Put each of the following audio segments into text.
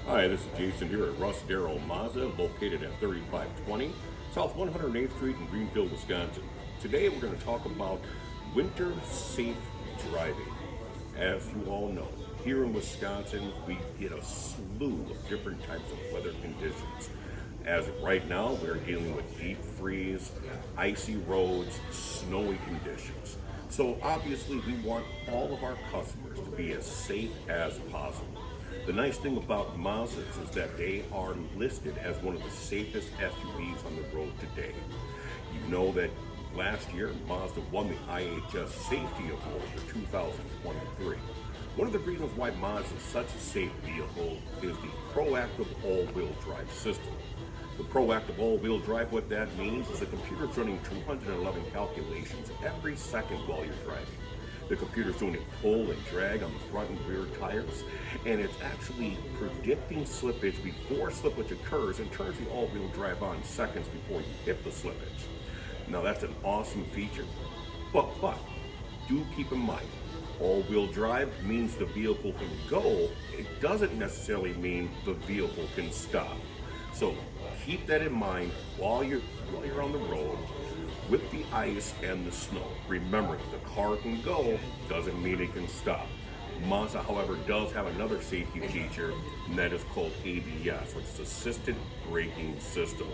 Hi, this is Jason here at Russ Darrow Mazda, located at 3520 South 108th Street in Greenfield, Wisconsin. Today we're going to talk about winter safe driving. As you all know, here in Wisconsin we get a slew of different types of weather conditions. As of right now, we're dealing with deep freeze, icy roads, snowy conditions. So obviously we want all of our customers to be as safe as possible. The nice thing about Mazdas is that they are listed as one of the safest SUVs on the road today. You know that last year Mazda won the IHS Safety Award for 2023. One of the reasons why Mazda is such a safe vehicle is the proactive all-wheel drive system. The proactive all-wheel drive, what that means is the computer's running 211 calculations every second while you're driving. The computer's doing a pull and drag on the front and rear tires, and it's actually predicting slippage before slippage occurs and turns the all-wheel drive on seconds before you hit the slippage. Now that's an awesome feature, but do keep in mind, all-wheel drive means the vehicle can go. It doesn't necessarily mean the vehicle can stop. So keep that in mind while you're on the road. With the ice and the snow, remember, the car can go, doesn't mean it can stop. Mazda, however, does have another safety feature, and that is called ABS, which is Assisted Braking System.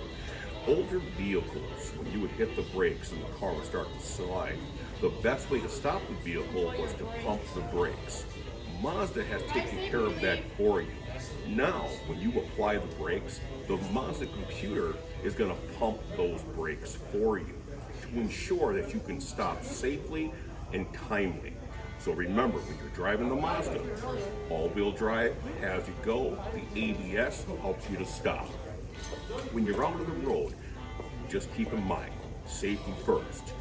Older vehicles, when you would hit the brakes and the car would start to slide, the best way to stop the vehicle was to pump the brakes. Mazda has taken care of that for you. Now, when you apply the brakes, the Mazda computer is going to pump those brakes for you to ensure that you can stop safely and timely. So remember, when you're driving the Mazda, all-wheel drive, as you go, the ABS helps you to stop. When you're out on the road, just keep in mind, safety first.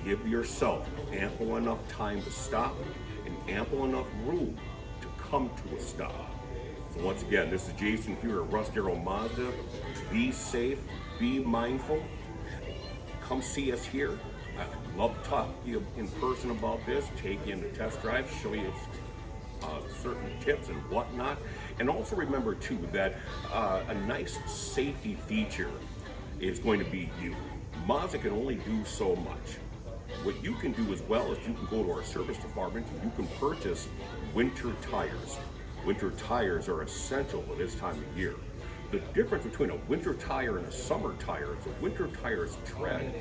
Give yourself ample enough time to stop and ample enough room to come to a stop. So once again, this is Jason here at Russ Darrow Mazda. Be safe, be mindful. Come see us here. I'd love to talk to you in person about this, take you in the test drive, show you certain tips and whatnot. And also remember too that a nice safety feature is going to be you. Mazda can only do so much. What you can do as well is you can go to our service department and you can purchase winter tires. Winter tires are essential at this time of year. The difference between a winter tire and a summer tire is a winter tire's tread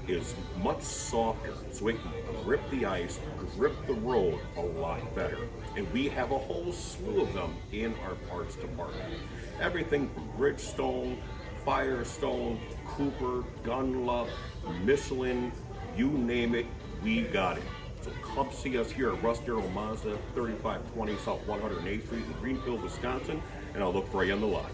is much softer, so it can grip the ice, grip the road a lot better. And we have a whole slew of them in our parts department. Everything from Bridgestone, Firestone, Cooper, Dunlop, Michelin, you name it, we got it. So come see us here at Russ Darrow Mazda, 3520 South 108th Street in Greenfield, Wisconsin, and I'll look for you on the lot.